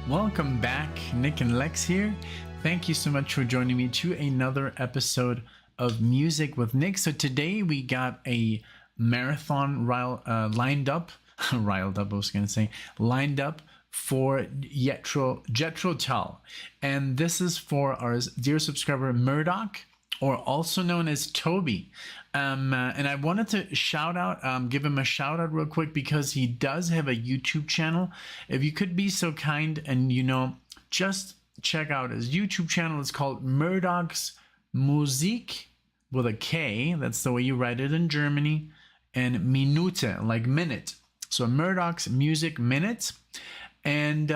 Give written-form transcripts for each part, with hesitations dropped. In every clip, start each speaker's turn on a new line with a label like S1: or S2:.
S1: Welcome back, Nick and Lex here. Thank you so much for joining me to another episode of Music with Nick. So today we got a marathon lined up, riled up, I was going to say, lined up for JETHRO TULL. And this is for our dear subscriber MURDOCK, or also known as Toby. And I wanted to shout out, give him a shout out real quick because he does have a YouTube channel. If you could be so kind and, just check out his YouTube channel. It's called MURDOCK's Musik with a K. That's the way you write it in Germany. And Minute, like minute. So MURDOCK's Music Minute. And,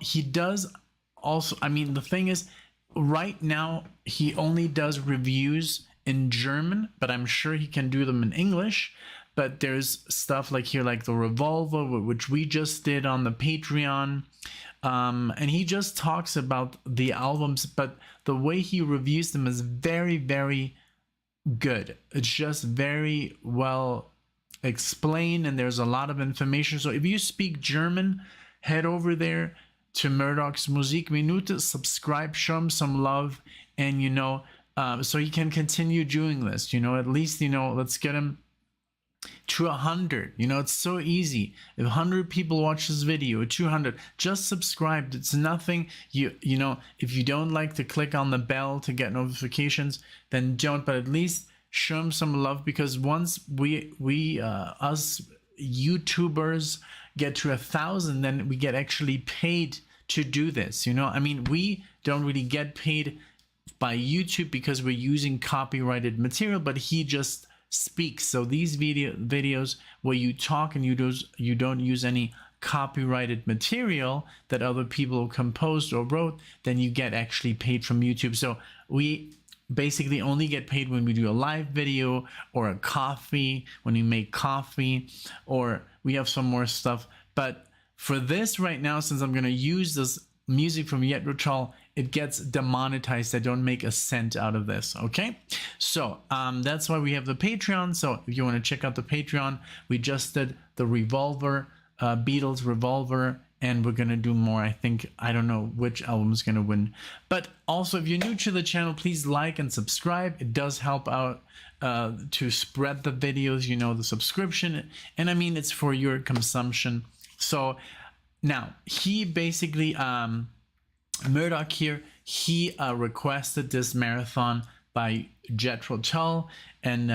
S1: he does also, the thing is, right now he only does reviews in German, but I'm sure he can do them in English. But there's stuff like here, like the Revolver, which we just did on the Patreon. And he just talks about the albums, but the way he reviews them is very, very good. It's just very well explained, and there's a lot of information. So if you speak German, head over there to MURDOCK's Musik Minute, subscribe, show him some love, and so he can continue doing this. At least let's get him to 100. It's so easy. If 100 people watch this video, 200, just subscribe. It's nothing. If you don't like to click on the bell to get notifications, then don't. But at least show him some love, because once we us YouTubers get to 1,000, then we get actually paid to do this. We don't really get paid by YouTube because we're using copyrighted material, but he just speaks. So these videos where you talk and you don't use any copyrighted material that other people composed or wrote, then you get actually paid from YouTube. So we basically only get paid when we do a live video or a coffee, when we make coffee, or we have some more stuff. But for this right now, since I'm going to use this music from JETHRO TULL, it gets demonetized. I don't make a cent out of this. Okay, so that's why we have the Patreon. So if you want to check out the Patreon, we just did the Revolver, Beatles Revolver, and we're gonna do more. I don't know which album is gonna win. But also, if you're new to the channel, please like and subscribe. It does help out to spread the videos, the subscription, and it's for your consumption. So now he basically MURDOCK here, he requested this marathon by JETHRO TULL, and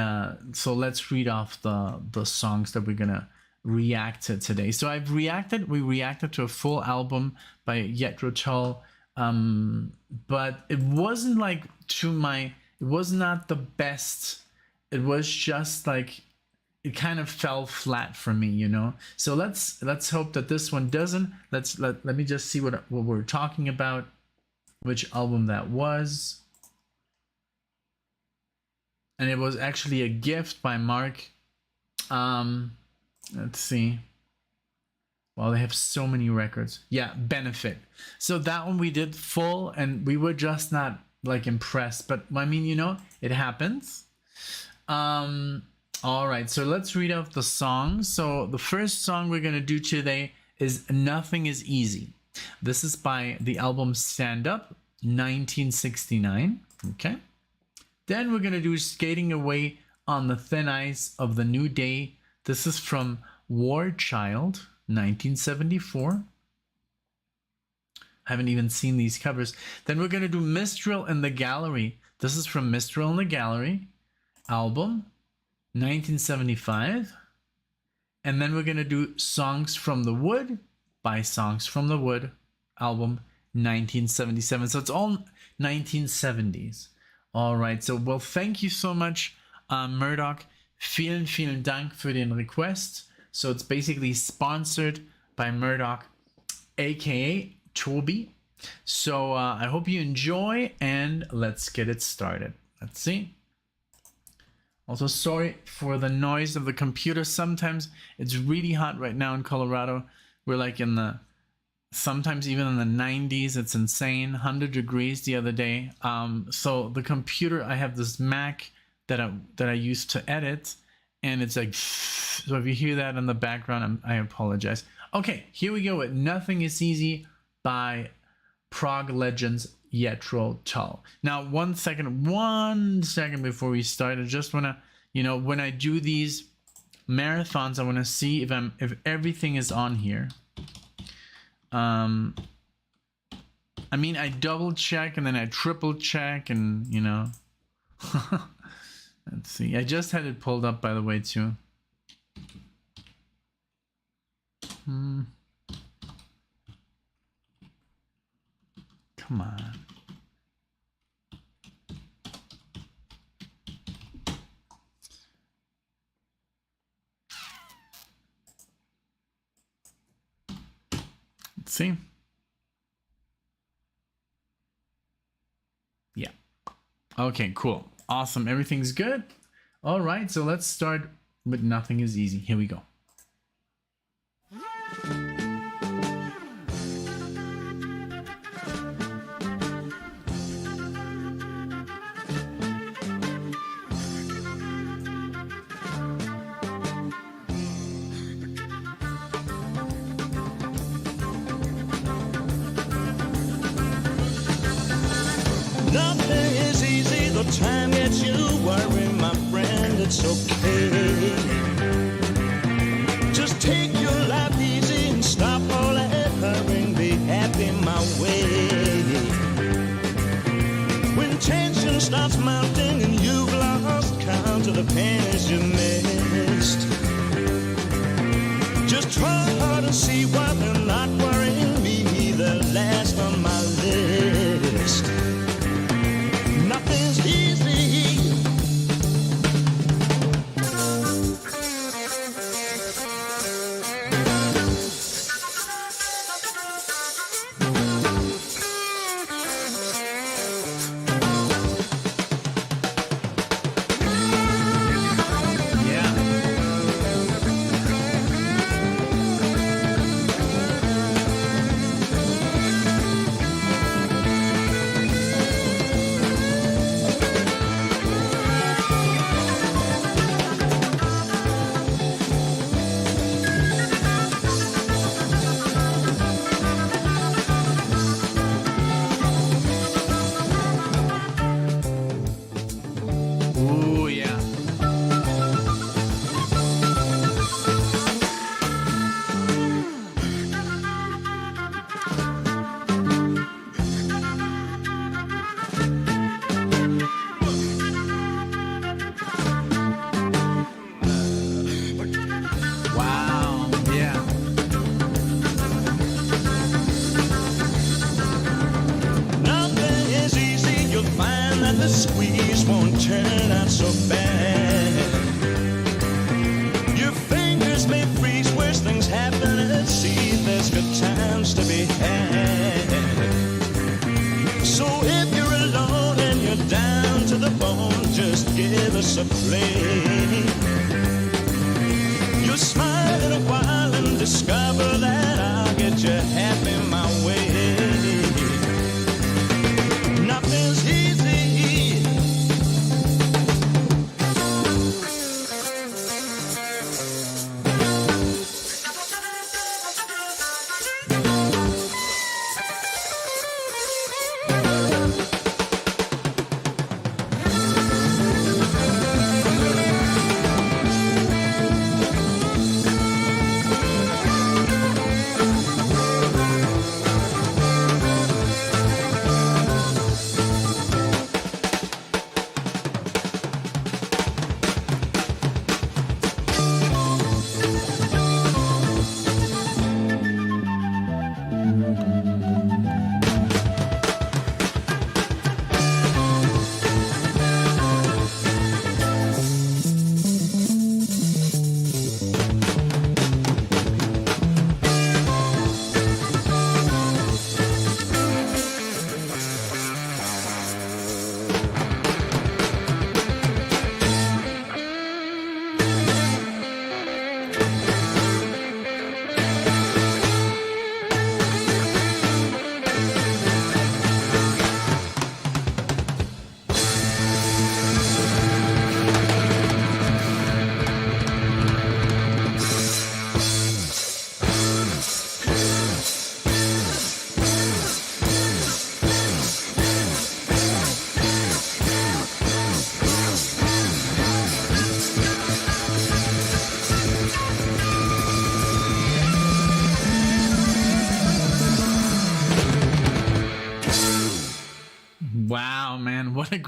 S1: so let's read off the songs that we're gonna react to today. So we reacted to a full album by JETHRO TULL, but it wasn't like it was not the best. It was just like it kind of fell flat for me, So let's hope that this one doesn't. Let me just see what we're talking about, which album that was. And it was actually a gift by Mark. Let's see. Well, they have so many records. Yeah, Benefit. So that one we did full, and we were just not like impressed, but it happens. All right, so let's read off the songs. So the first song we're going to do today is Nothing Is Easy. This is by the album Stand Up, 1969. Okay. Then we're going to do Skating Away on the Thin Ice of the New Day. This is from War Child, 1974. Haven't even seen these covers. Then we're going to do Minstrel in the Gallery. This is from Minstrel in the Gallery album, 1975. And then we're going to do Songs from the Wood by Songs from the Wood album, 1977. So it's all 1970s. All right. So, well, thank you so much, MURDOCK. Vielen Dank für den Request. So it's basically sponsored by MURDOCK, aka Toby. So I hope you enjoy, and let's get it started. Let's see. Also, sorry for the noise of the computer. Sometimes it's really hot right now in Colorado. We're like sometimes even in the 90s. It's insane. 100 degrees the other day. So the computer, I have this Mac that I use to edit, and it's like, so if you hear that in the background, I apologize. Okay, here we go with Nothing Is Easy by prog legends JETHRO Tull. Now, one second before we start, I just want to, you know, when I do these marathons, I want to see if everything is on here. I mean, I double check and then I triple check, and you know. Let's see. I just had it pulled up, by the way, too. Come on. Let's see. Yeah. Okay, cool. Awesome. Everything's good. All right, so let's start with Nothing Is Easy. Here we go.
S2: Nothing is easy, the time gets you worrying, my friend, it's okay. Just take your life easy and stop all that hurrying, be happy my way. When tension starts mounting and you've lost count of the pennies you missed, just try hard and see why they're not worrying me, the last on my list. Nothing's easy. The squeeze won't turn out so bad. Your fingers may freeze, worse things happen at sea. There's good times to be had. So if you're alone and you're down to the bone, just give us a play. You'll smile in a while and discover that I'll get you happy my way. Nothing's easy.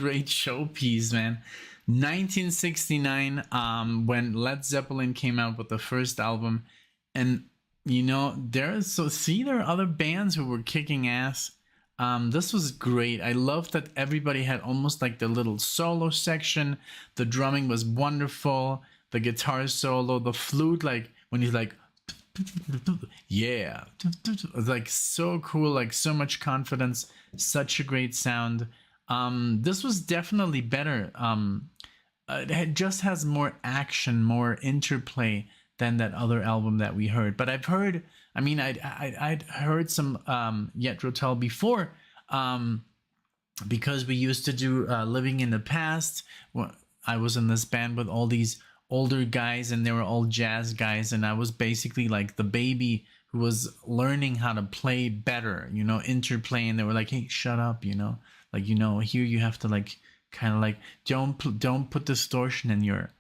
S1: great showpiece, man. 1969, when Led Zeppelin came out with the first album, and you know, there are other bands who were kicking ass. This was great. I loved that everybody had almost like the little solo section. The drumming was wonderful. The guitar solo, the flute, like when he's like, yeah, it's like so cool, like so much confidence, such a great sound. This was definitely better. It just has more action, more interplay than that other album that we heard. But I've heard, I mean, I'd heard some JETHRO Tull before, because we used to do Living in the Past. I was in this band with all these older guys, and they were all jazz guys, and I was basically like the baby who was learning how to play better, you know, interplay. And they were like, hey, shut up, you know, like, you know, here you have to like kind of like don't put distortion in your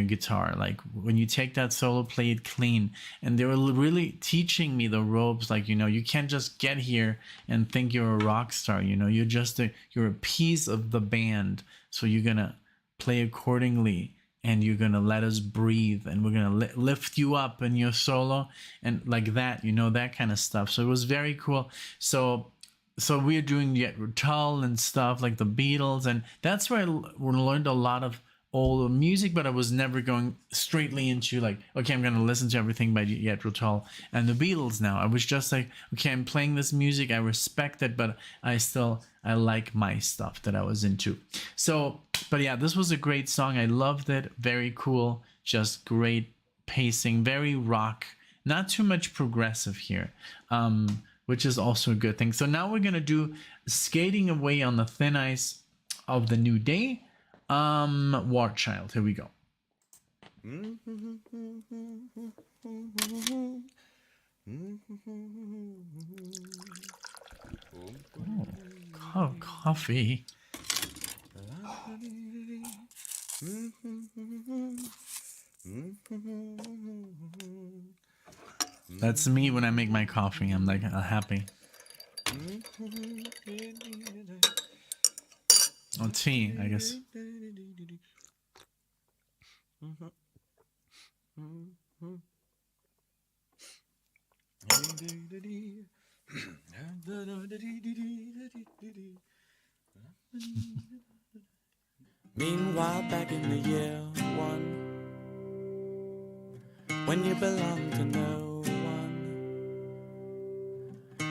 S1: guitar, like when you take that solo, play it clean. And they were really teaching me the ropes, like, you know, you can't just get here and think you're a rock star, you know, you're a piece of the band, so you're gonna play accordingly, and you're gonna let us breathe, and we're gonna lift you up in your solo, and like that, you know, that kind of stuff. So it was very cool. So we're doing JETHRO Tull and stuff like the Beatles, and that's where I learned a lot of old music, but I was never going straightly into like, okay, I'm gonna listen to everything by JETHRO Tull and the Beatles now. I was just like, okay, I'm playing this music, I respect it, but I like my stuff that I was into. So, but yeah, this was a great song. I loved it. Very cool. Just great pacing. Very rock. Not too much progressive here, which is also a good thing. So now we're going to do Skating Away on the Thin Ice of the New Day. War Child. Here we go. Oh, coffee. That's me when I make my coffee. I'm like happy. Oh, tea, I guess.
S2: Meanwhile, back in the year one, when you belonged to no one,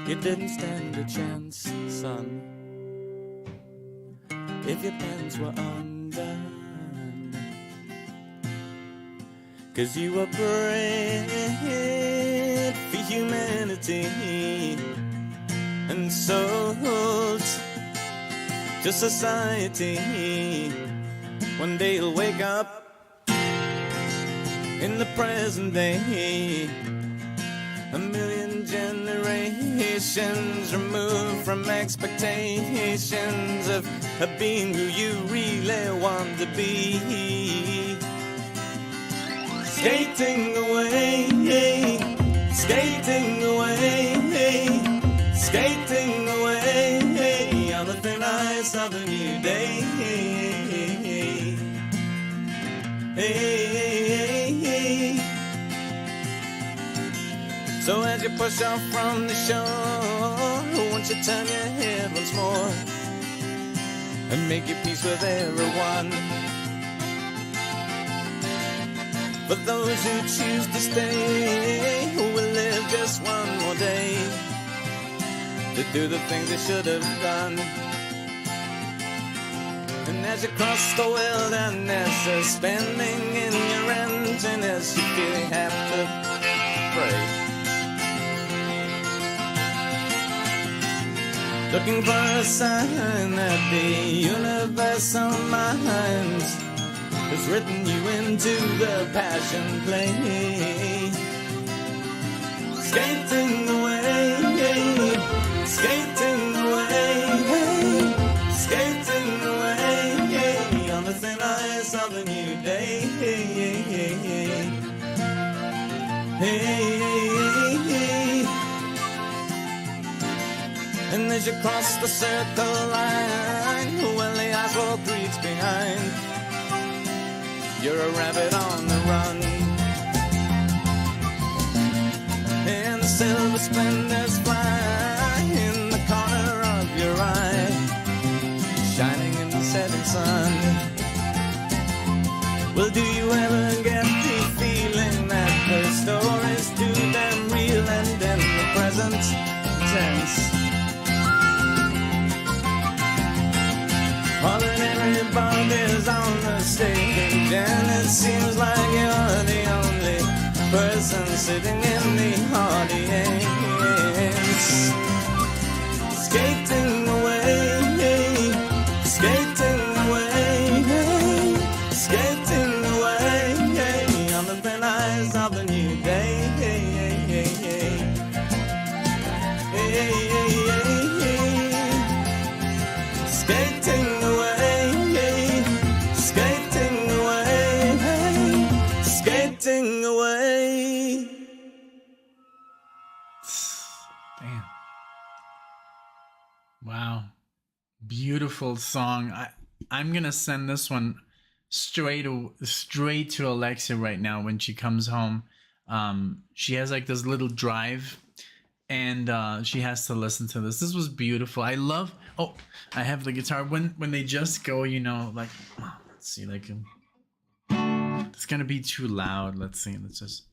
S2: you didn't stand a chance, son, if your pants were undone. 'Cause you were bred for humanity and sold to society. One day you'll wake up in the present day, a million generations removed from expectations of being who you really want to be. Skating away, skating away, skating away on the thin ice of a new day. So as you push off from the shore, won't you turn your head once more and make your peace with everyone? For those who choose to stay, who will live just one more day to do the things they should have done. And as you cross the wilderness, suspending in your emptiness, you feel you have to pray, looking for a sign that the universal mind has written you into the passion play. Skating away, skating away, skating away on the thin ice of a new day. And as you cross the circle line, well, the ice 4 creeks behind. You're a rabbit on the run. And the silver splendors fly in the corner of your eye, shining in the setting sun. Well, do you ever get the feeling that the stories do them real and in the present tense? All that everybody's on the stage, and it seems like you're the only person sitting in the audience. Skating away, skating away, skating away on the thin ice of the new day. Skating away, skating away, skating away.
S1: Damn. Wow. Beautiful song. I'm gonna send this one straight to Alexia right now when she comes home. She has like this little drive, and she has to listen to this. This was beautiful. I love. Oh, I have the guitar when they just go. You know, like let's see, like it's gonna be too loud. Let's see. Let's just.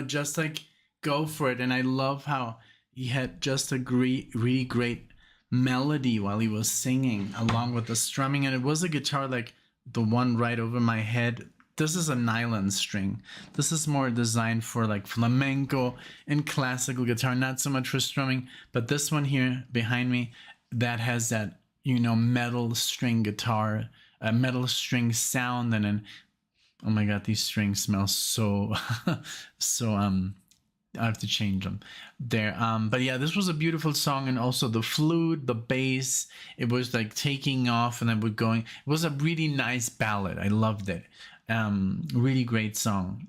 S1: Just like go for it. And I love how he had just a really great melody while he was singing along with the strumming, and it was a guitar like the one right over my head. This is a nylon string. This is more designed for like flamenco and classical guitar, not so much for strumming. But this one here behind me, that has that, you know, metal string guitar, a metal string sound, and then oh my god, these strings smell so so I have to change them there. But yeah, this was a beautiful song, and also the flute, the bass, it was like taking off and then we're going. It was a really nice ballad. I loved it. Really great song.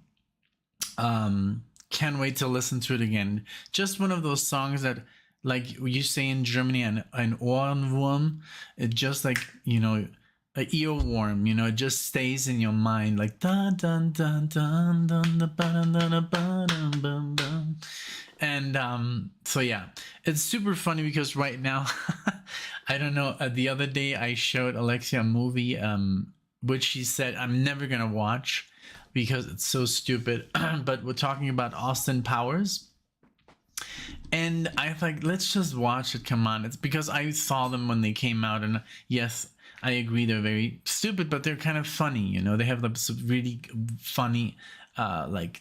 S1: Can't wait to listen to it again. Just one of those songs that, like you say in Germany, an Ohrwurm. It just like, you know, an earworm, you know, it just stays in your mind like dun dun dun dun dun dun dun dun dun dun dun. And so yeah, it's super funny because right now I don't know, the other day I showed Alexia a movie which she said I'm never gonna watch because it's so stupid. But we're talking about Austin Powers, and I was like, let's just watch it, come on. It's because I saw them when they came out, and yes, I agree, they're very stupid, but they're kind of funny, you know. They have some really funny like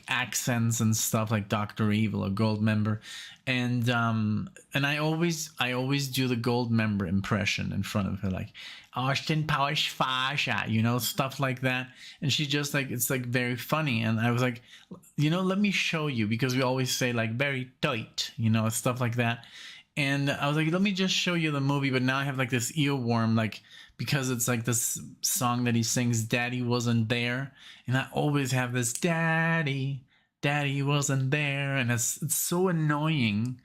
S1: accents and stuff, like Dr. Evil or Goldmember. And I always do the Goldmember impression in front of her, like Austin Powers Fasha, you know, stuff like that. And she just like, it's like very funny. And I was like, you know, let me show you, because we always say like very tight, you know, stuff like that. And I was like, let me just show you the movie. But now I have like this earworm, like, because it's like this song that he sings, Daddy Wasn't There. And I always have this Daddy Wasn't There. And it's so annoying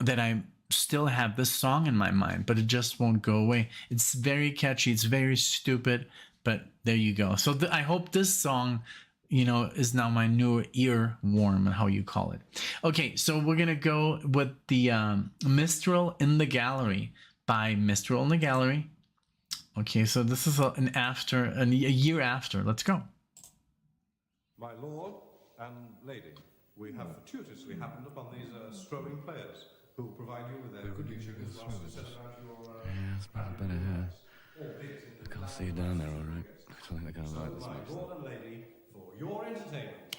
S1: that I still have this song in my mind, but it just won't go away. It's very catchy. It's very stupid, but there you go. So I hope this song, you know, is now my new earworm, how you call it. Okay, so we're gonna go with the Minstrel in the Gallery by Minstrel in the Gallery. Okay, so this is a year after. Let's go.
S3: My lord and lady, we have fortuitously happened upon these strolling players who will provide you with their good music as well to set about your
S4: it's probably better here. I can't see you down there, all right? I don't think they're going to like this
S3: my
S4: much.
S3: lord and lady, for your entertainment.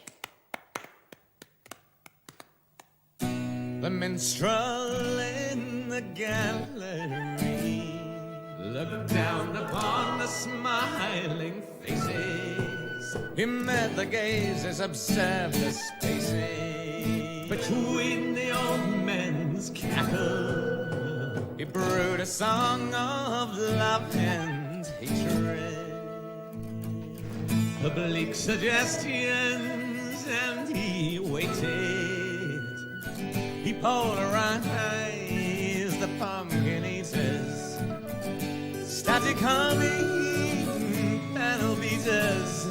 S2: The minstrel in the gallery looked down upon the smiling faces. He met the gazes, observed the spaces between the old men's cackle. He brewed a song of love and hatred, oblique suggestions, and he waited. He polarized the pumpkin eaters, static humming panel beaters,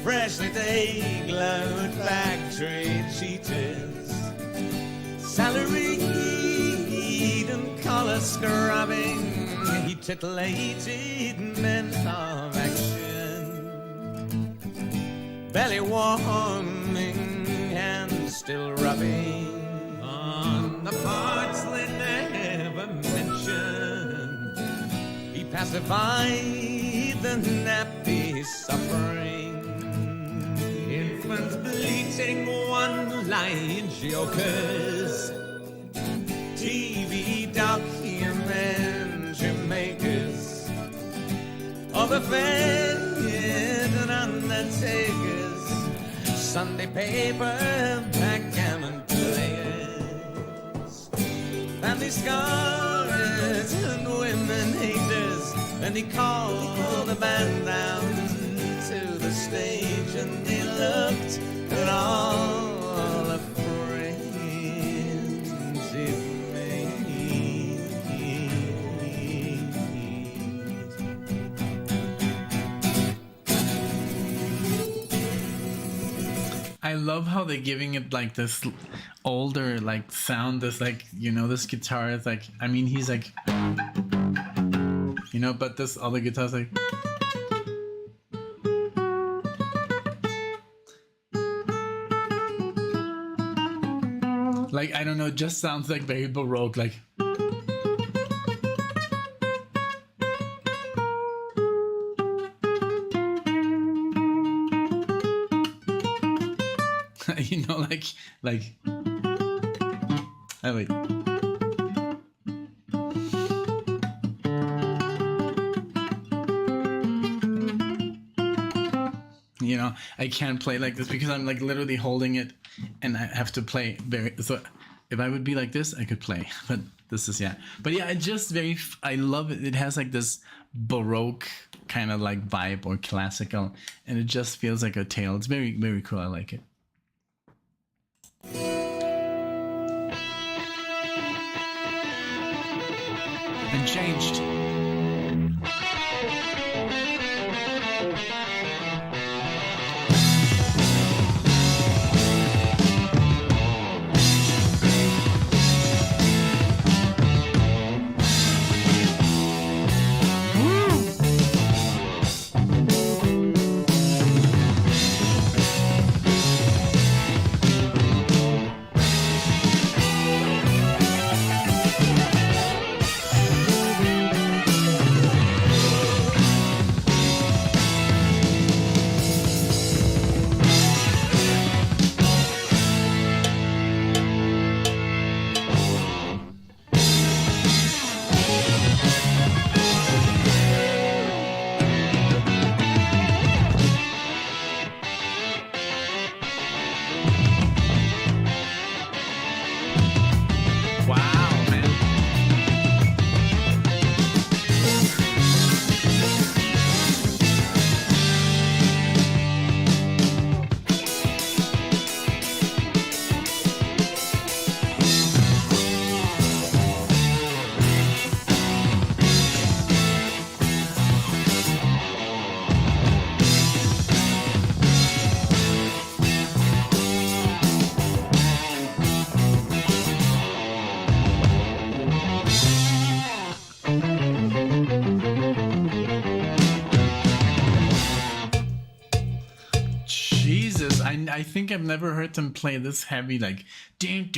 S2: freshly they glowed factory cheaters, salaried and collar scrubbing. He titillated men of action, belly warming and still rubbing on the parts they never mentioned. He pacified the nappy suffering, infants bleating one-line jokers, TV documentary makers, overfed and undertakers, Sunday paper backgammon players, family scholars and women haters. And he called the band down to the stage, and he looked at all the friends he made.
S1: I love how they're giving it like this older like sound. This like, you know, this guitar is like, I mean, he's like, you know, but this other guitar's like, I don't know, it just sounds like very Baroque, like. You know, like. Oh wait. You know, I can't play like this because I'm like literally holding it, and I have to play very. So, if I would be like this, I could play. But this is But yeah, it just very. I love it. It has like this Baroque kind of like vibe or classical, and it just feels like a tale. It's very, very cool. I like it. And changed. I think I've never heard them play this heavy, like they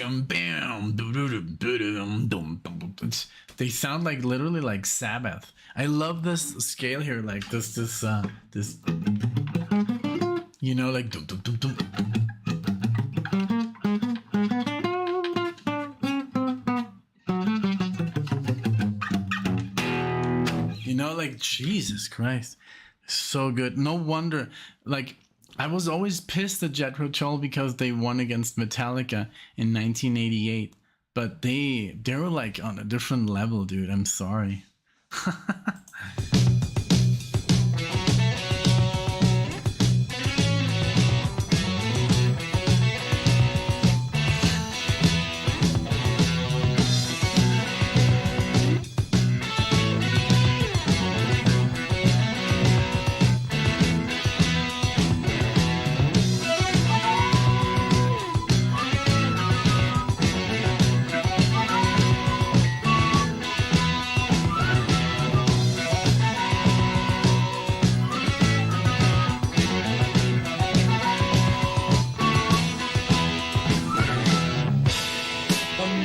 S1: sound like literally like Sabbath. I love this scale here, like this you know, like You know, like, Jesus Christ. So good. No wonder. Like, I was always pissed at JETHRO Tull because they won against Metallica in 1988. But they were like on a different level, dude. I'm sorry.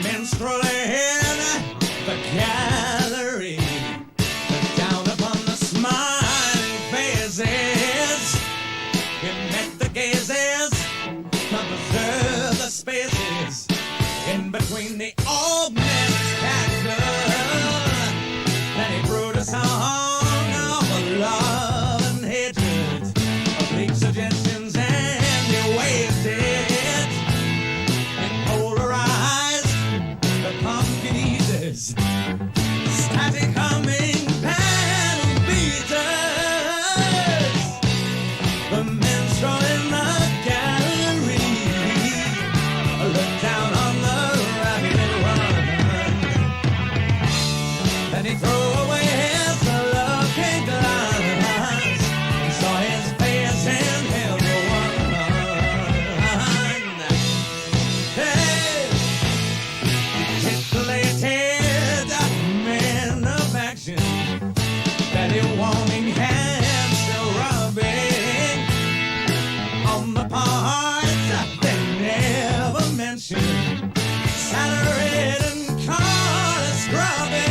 S2: Minstrel in the gallery, down upon the smiling faces. He met the gazes, observed the spaces in between the old man's cactus. Then he wrote a song of love and hatred, of bleak suggestions, and he waved it and polarized the pumpkin eaters, static humming panel beaters. The minstrel in the gallery looked down on the rabbit run. Then he threw away his looking glass and saw his face in everyone. Hey, titillated man of action, that he warming hand still rubbing on the parts that they never mentioned, saturated and corner scrubbing.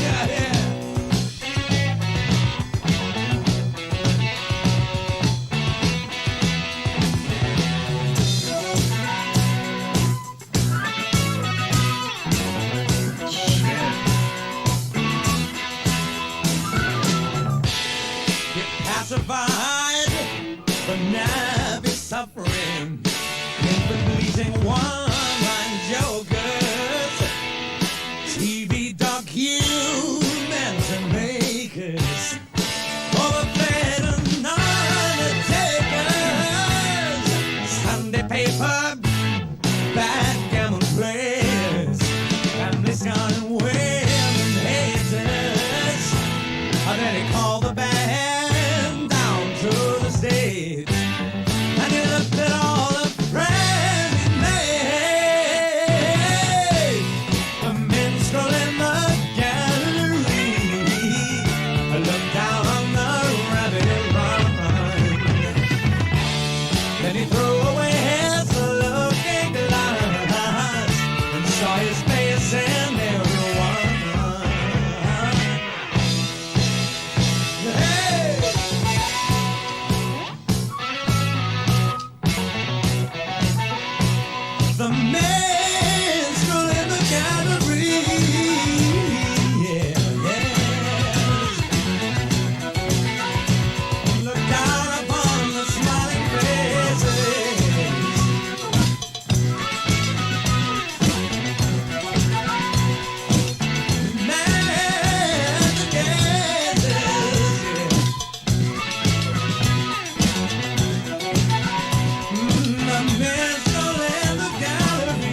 S2: Yeah. Get pacified, but now be suffering. Infant bleeding one-line jokers, TV documentaries makers, overfed and undertakers, Sunday paper backgammon players, families gone and women haters. Then he called the band down to the stage, and he looked at all the friends he made. The minstrel in the gallery looked down on the rabbit run. Then he threw away his looking glass and saw his face in everyone. Hey! The minstrel in the gallery, yeah, look down upon the smiling faces. Man, the gazes, the minstrel in the gallery.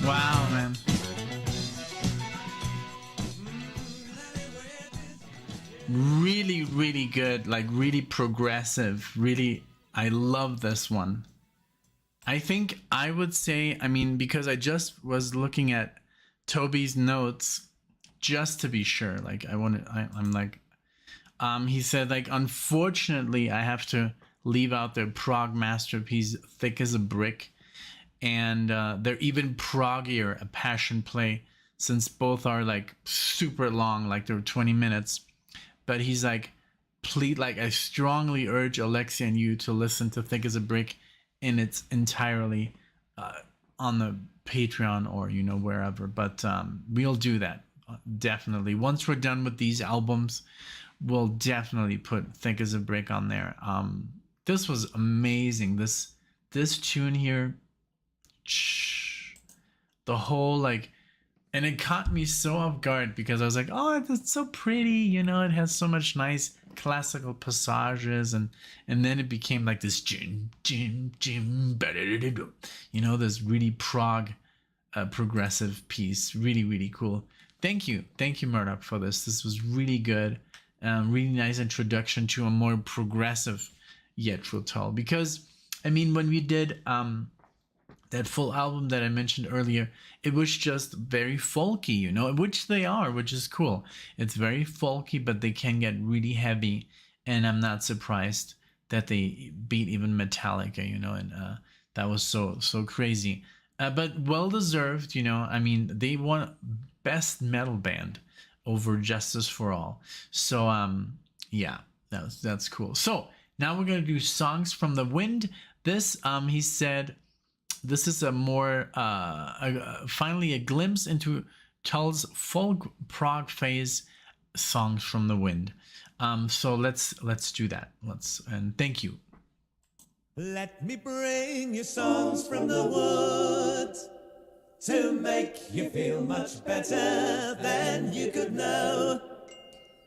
S1: Wow, man. Really, really good. Like, really progressive. Really, I love this one. I think I would say, I mean, because I just was looking at Toby's notes just to be sure. Like, I'm like, he said, like, unfortunately, I have to leave out their prog masterpiece, Thick as a Brick. And they're even proggier, A Passion Play, since both are like super long, like they're 20 minutes. But he's like, please, like, I strongly urge Alexia and you to listen to Thick as a Brick in its entirely. on the Patreon or wherever. But we'll do that definitely. Once we're done with these albums, we'll definitely put Thick as a Brick on there. This was amazing. This tune here, the whole and it caught me so off guard because I was like, oh, it's so pretty, it has so much nice classical passages, and then it became like this this really progressive piece. Really, really cool. Thank you Murdock, for this. This was really good. Really nice introduction to a more progressive JETHRO Tull, because when we did that full album that I mentioned earlier, it was just very folky, which they are, which is cool. It's very folky, but they can get really heavy, and I'm not surprised that they beat even Metallica, and that was so crazy. But well deserved, they won Best Metal Band over Justice for All. So yeah, that's cool. So now we're gonna do Songs from the Wind. This he said, this is a more finally a glimpse into Tull's folk prog phase. Songs from the Wind. So let's do that. And thank you.
S2: Let me bring you songs from the woods to make you feel much better than you could know.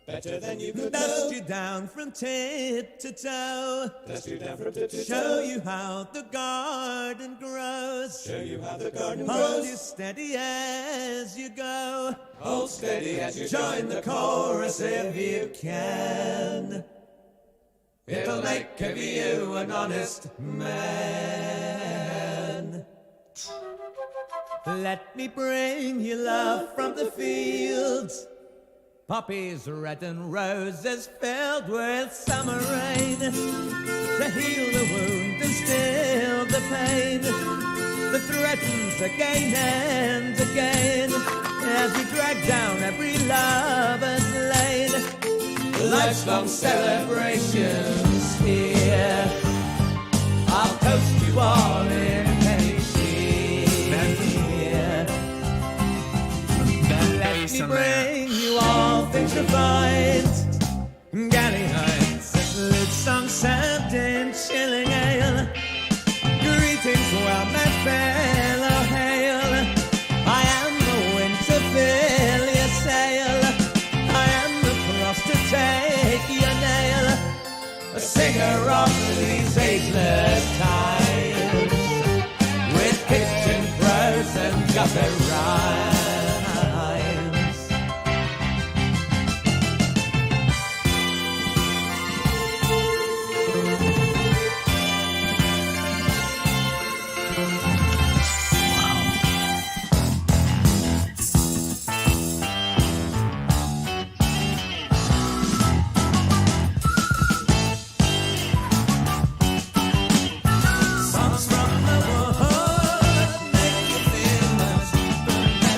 S2: Better than you could know. Dust you down from tip to toe. Dust you down from tip to toe. Show you how the garden grows. Show you how the garden grows. Hold you steady as you go. Hold steady as you join the chorus if you can. It'll make of you an honest man. Let me bring you love from the fields. Poppies red and roses filled with summer rain, to heal the wound and still the pain that threatens again and again as we drag down every lover's lane. Life's long celebrations here, I'll toast you all in Let me bring you all things refined, galley heights, lit song served in chilling ale. Greetings, well met fellow, hail. I am the wind to fill your sail, I am the frost to take your nail, a singer of these ageless times, with kitchen prose and gutter rhymes. Songs from the wood make you feel much better.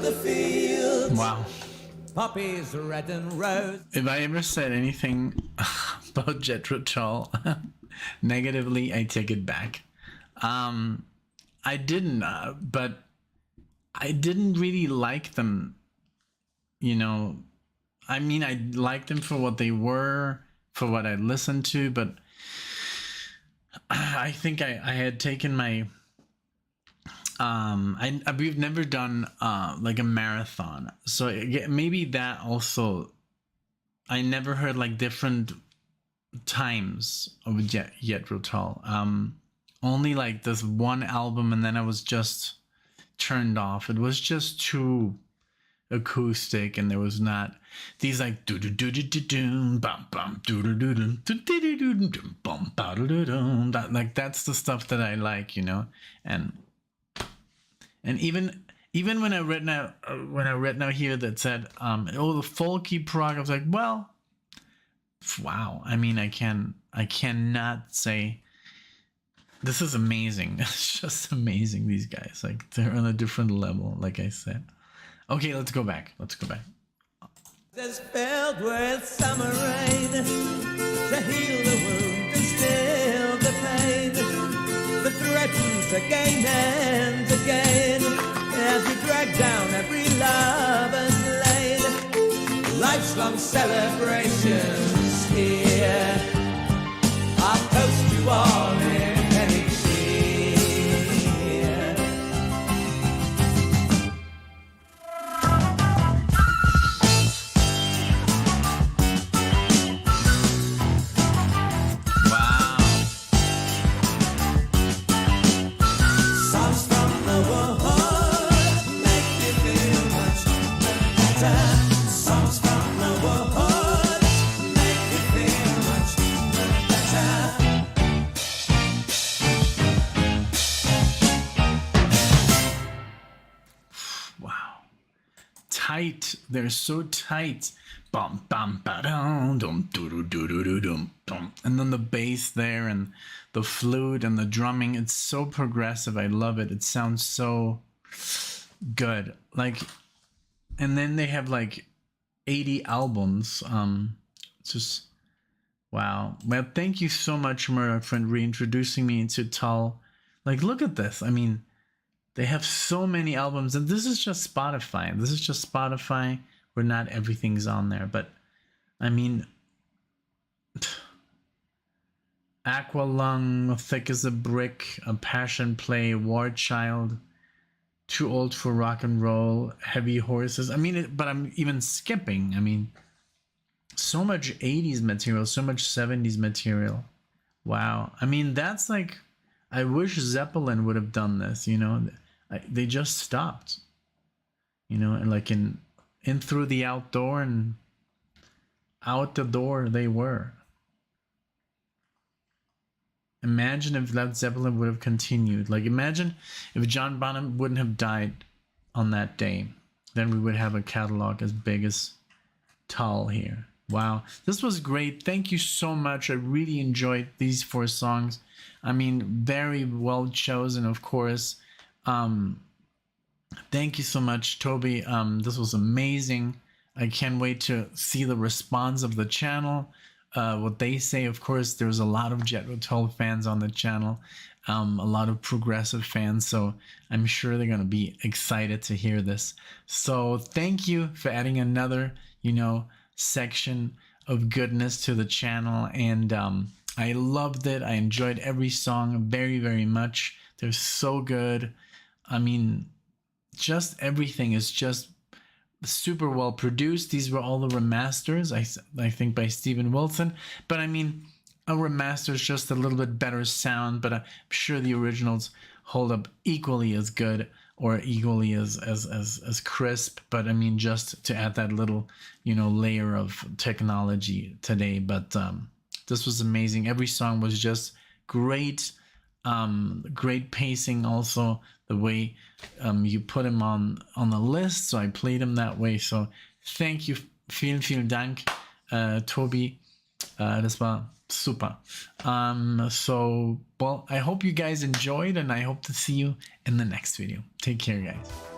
S2: the fields.
S1: Wow.
S2: Poppies red and rose.
S1: If I ever said anything about JETHRO Tull negatively, I take it back. I didn't, but I didn't really like them, you know. I mean, I liked them for what they were, for what I listened to, but I think I had taken my we've never done like a marathon, so maybe that also, I never heard like different times of JETHRO Tull, only like this one album, and then I was just turned off. It was just too acoustic, and there was not these like do do do do do do bum bum do do do do do do do do bum ba do do do. That, like, that's the stuff that I like, you know. And even when I read now here that said oh, the folky prog, I was like, well, wow. I mean, I cannot say this is amazing. It's just amazing. These guys, like, they're on a different level, like I said. Okay, let's go back.
S2: Is filled with summer rain to heal the wound and still the pain that threatens again and again as we drag down every lover's lane. Life's long celebrations here. I'll toast you all in any cheer.
S1: Tight. They're so tight. Bum bum ba dum dum doo doo doo doo doo dum dum. And then the bass there and the flute and the drumming. It's so progressive. I love it. It sounds so good. Like, and then they have like 80 albums. Just wow. Well, thank you so much, MURDOCK, for reintroducing me into Tull. Like, look at this. I mean, they have so many albums, and this is just Spotify. This is just Spotify where not everything's on there. But I mean, Aqualung, Thick as a Brick, A Passion Play, War Child, Too Old for Rock and Roll, Heavy Horses. I mean, but I'm even skipping. I mean, so much 80s material, so much 70s material. Wow. I mean, that's like, I wish Zeppelin would have done this, you know. They just stopped, you know, and like in Through the Outdoor and Out the Door they were. Imagine if Led Zeppelin would have continued. Like, imagine if John Bonham wouldn't have died on that day. Then we would have a catalog as big as Tull here. Wow, this was great. Thank you so much. I really enjoyed these 4 songs. I mean, very well chosen, of course. Thank you so much, Toby. This was amazing. I can't wait to see the response of the channel. What they say, of course, there's a lot of JETHRO Tull fans on the channel, a lot of progressive fans, so I'm sure they're going to be excited to hear this. So thank you for adding another, you know, section of goodness to the channel, and I loved it. I enjoyed every song very, very much. They're so good. I mean, just everything is just super well produced. These were all the remasters, I think, by Steven Wilson. But I mean, a remaster is just a little bit better sound, but I'm sure the originals hold up equally as good or equally as crisp. But I mean, just to add that little, you know, layer of technology today. But this was amazing. Every song was just great. Great pacing also, the way you put him on the list, so I played him that way. So thank you, vielen Dank, Tobi. Das war super. So, well, I hope you guys enjoyed, and I hope to see you in the next video. Take care, guys.